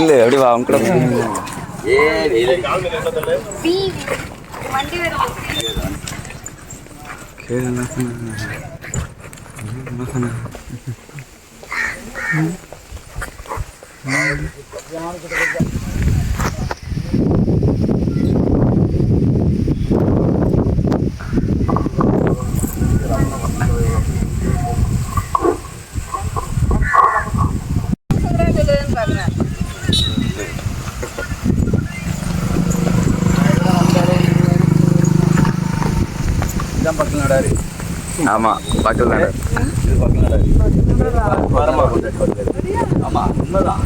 இல்லை எப்படி வா அவங்க கூட ஆமா பக்கத்துல ஆமா உண்மைதான்.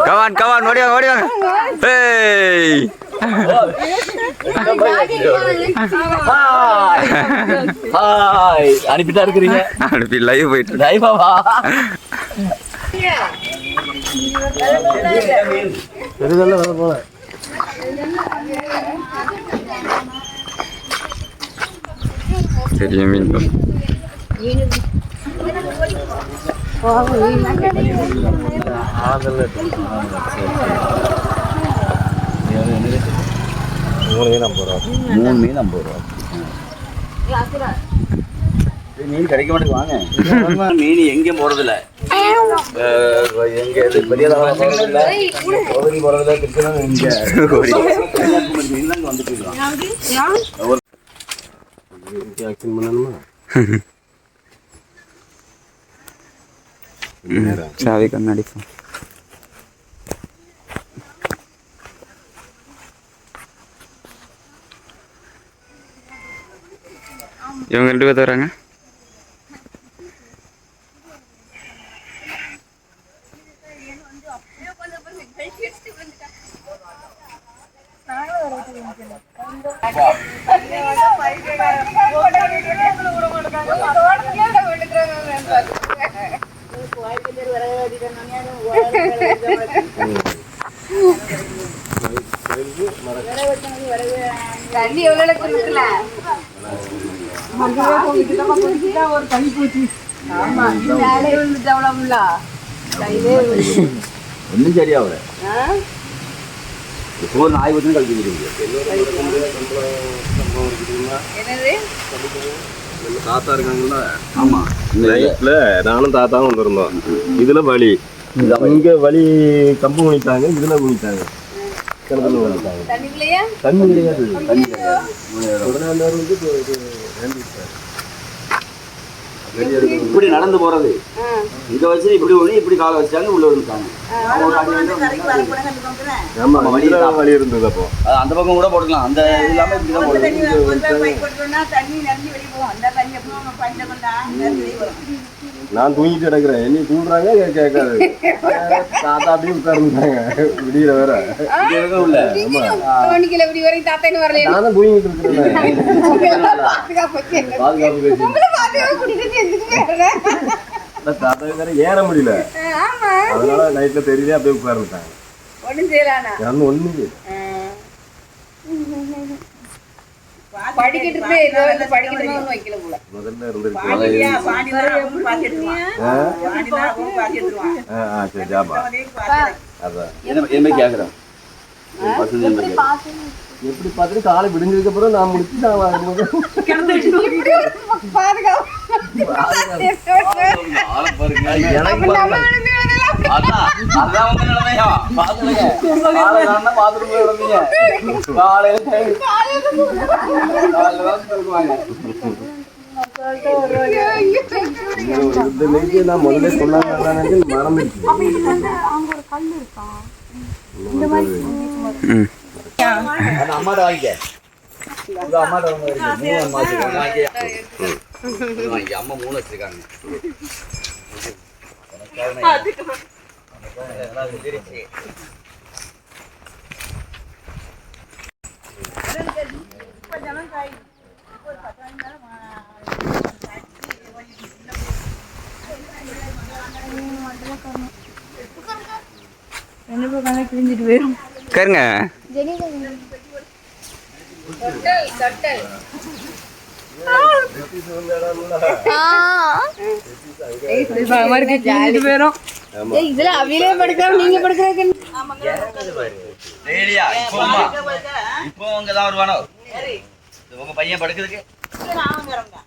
கவான் கவான் ஓடிவாங்க ஓடிவாங்க. அனுப்பிட்டா இருக்கிறீங்க? அனுப்பி லைவ் போயிட்டு லைவாவா? பெரிய மீன் மூணு மீன் 50 ரூபா. மீன் கிடைக்க மாட்டேங்குது. வாங்க மீன் எங்கேயும் போறதில்ல, எங்க பெரிய போறதில்ல, கிருஷ்ணன் இங்க மீன் வந்து போயிடலாம். சாவி கண்ணாடி இவங்க 2 பேர் வராங்க. தண்ணி எவ்வளவு இருக்குல்ல, ஒரு தண்ணி போச்சு. ஆமா வேலையை விழுந்துட்டு அவ்வளவுல ஒன்றும் சரியாகல. இப்போ நாய் வச்சு கழிச்சுக்கிறீங்க. தாத்தா இருக்காங்கல்ல? ஆமா, நைட்ல நானும் தாத்தாவும் வந்துருந்தோம். இதுல வலி, இங்க வலி கம்பு குனித்தாங்க, இதுல குனித்தாங்க. தண்ணி கிடையாது. இப்படி நடந்து போறது, இங்க வச்சு இப்படி ஒண்ணு இப்படி காலை வச்சாங்க, உள்ள விழுந்தாங்க. வழி இருந்தது. அப்போ அந்த பக்கம் கூட போட்டுக்கலாம், அந்த இல்லாம இப்படிதான் நான் தூங்கிட்டு கிடக்குறேன். என்ன தூங்குறாங்க கேட்காது. தாத்தா அப்படியே உட்கார்ந்துட்டாங்க விடியிற வேற. நானும் தூங்கிட்டு இருக்கிறேன். தாத்தா வேற ஏற முடியல, அதனால நைட்ல தெரியல அப்படியே உட்கார்ந்துட்டாங்க. ஒண்ணும் எப்படி பார்த்துட்டு காலை விடுஞ்சதுக்கு அப்புறம் நான் முடிச்சு நான் முதல்ல சொன்னாங்க மறந்துச்சு. அம்மாட்ட வாங்கிக்க, அம்மாட்ட வாங்கி அம்மா 3 வச்சிருக்காங்க. ரெண்டு பேரும் கண்ணை கிழிஞ்சிட்டு போயிடும். உட்காருங்க. இதுல அவிலே படுக்கிறோம், நீங்க படுக்கிறதுக்கு இப்போ உங்க தான் வருவானோ உங்க பையன் படுக்கிறதுக்கு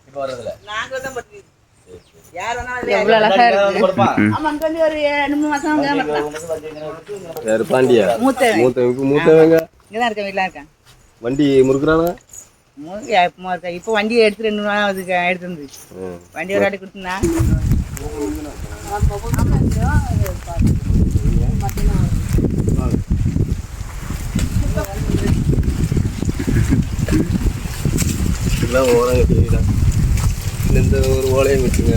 இப்போ வர்றதுல எவ்வளவு அழகா இருக்கு. யாரு பாண்டியா? மூத்தவங்க இங்கதான் இருக்கேன், வீட்டுல இருக்கேன். வண்டி முறுக்குறானா? இப்போ வண்டியை எடுத்து 2 நாள் அதுக்கு எடுத்து வந்து வண்டி ஒரு ஆட்டி கொடுத்துனா இதெல்லாம் ஓரம் கட்டிங்களா? இந்த ஒரு ஓலையும் வச்சுங்க.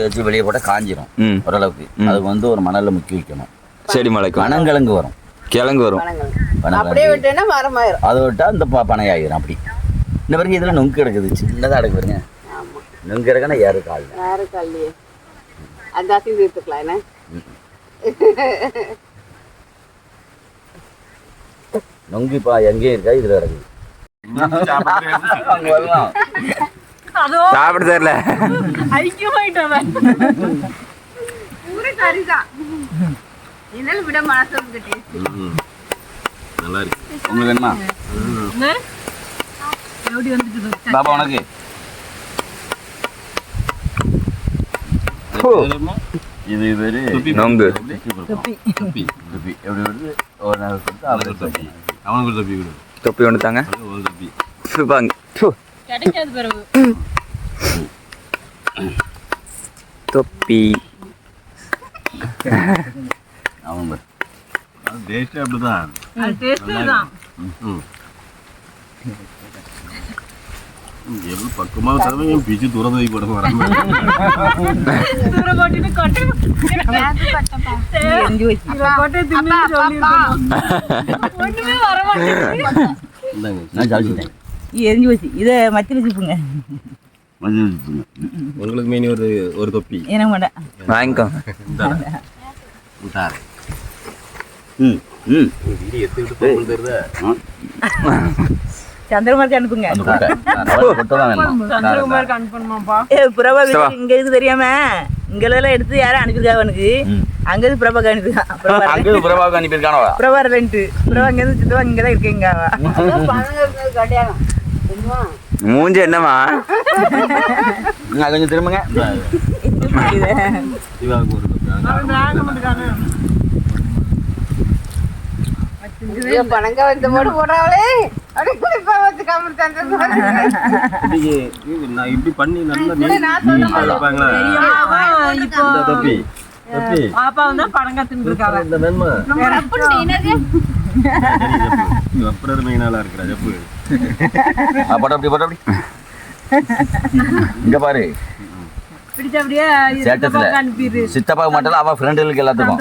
வச்சு வெளியே போட்டால் காஞ்சிரும் ஓரளவுக்கு. அதுக்கு வந்து ஒரு மணலில் முக்கி வைக்கணும். செடி முளைக்கும். பனங்கிழங்கு வரும், கிழங்கு வரும். அப்படியே விட்டேன்னா மரமாயிரும். அதை விட்டால் இந்த பனை ஆகிரும். அப்படி இந்த பிறகு இதில் நுங்கு கிடக்குது, சின்னதாக கிடக்கு பாருங்க. நுங்கு கிடக்குன்னா யாரு கால் யாரும் கல்லையே அந்த அசி தீர்த்துக்கலாம் என்ன. நுங்கு இப்போ எங்கேயும் இருக்கா, இதில் கிடக்குது. அங்கே வரலாம். சாப்பிட தெரியல. இதெல்லாம் விட மனசு நல்லா இருக்கு. உங்களுக்கு வேணுமா பாப்பா? உனக்கு இது பேரு நொங்கு. தொப்பி. எப்படி வருது? ஒரு நாள் கொடுத்து அவருக்கு தொப்பி. அவனுக்கு தப்பி விடு. தொப்பி ஒன்று தாங்க. ஒரு தப்பி. தொப்பி. அவங்க டேஸ்டே அப்படிதான். எவ்வளவு பக்கமா தரவங்க பிச்சு துறந்து போட வராங்க. நான் சாப்பிட்டேன். எரிஞ்சு போச்சு. இதை மத்தியில் வச்சுப்புங்க. உங்களுக்கு மீனி ஒரு தொப்பி என்ன மாட்டேன் வாங்கிக்கோ. சந்திரகுமாருக்கு அனுப்புங்க. பிரபா இங்க இருக்கு தெரியாம இங்கெல்லாம் எடுத்து யாரும் அனுப்பியிருக்காங்க அவனுக்கு. அங்க இருந்து பிரபாக்கு அனுப்பியிருக்கான். பிரபாவுக்கு அனுப்பியிருக்கானோ? பிரபா 2 பிரபா இங்க இருந்து சித்தவா இங்கதான் இருக்கீங்க. கல்யாணம் மூஞ்சி என்னமா? கொஞ்சம் திரும்புங்க. பணங்க வந்து போட்டு போடுறாங்களே. இப்படி பண்ணி தொப்பி பாப்பா வந்து பணங்க தின்னுருக்காங்க. இந்த நன்மை அப்புறம் மெயினால இருக்கிற ஜப்பு போட்ட அப்படி போட்ட அப்படி இங்க பாரு. சித்தப்பாக்கு மட்டும் அவ ஃப்ரெண்டுகளுக்கு எல்லாத்துக்கும்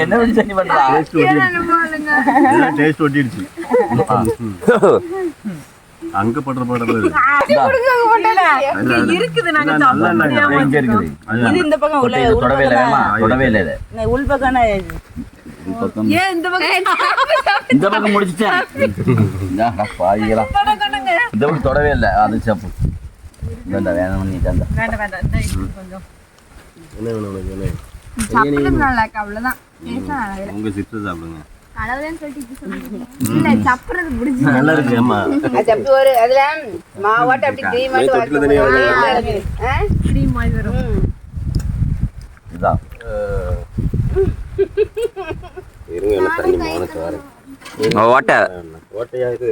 என்ன சனி பண்றா? டேஸ்ட் ஒட்டிடுச்சு. அங்க படுற பாடல இருக்குது. இங்க இருக்குது. இந்த பக்கம் தொடவே இல்லை, தொடவே இல்லை. உள் பக்கம் இந்த பக்கம் முடிச்சுட்டேன். பாதிகளா இந்த பக்கம் தொடவே இல்லை. அது சப்பு வேண்டாம் வேணும் நீ தந்த என்ன வேணும் உனக்கு? அவ்வளவுதான். உங்க சிஸ்டர் சாப்பிடுங்க. நல்லா இருக்கு. ஆமா சப்பு ஒரு அதுல மாவாட்ட அப்படி கிரீம் மாதிரி வரும். இதான் இருங்க தண்ணி மானத்து வரேன். ஓட்டை ஓட்டையா இது?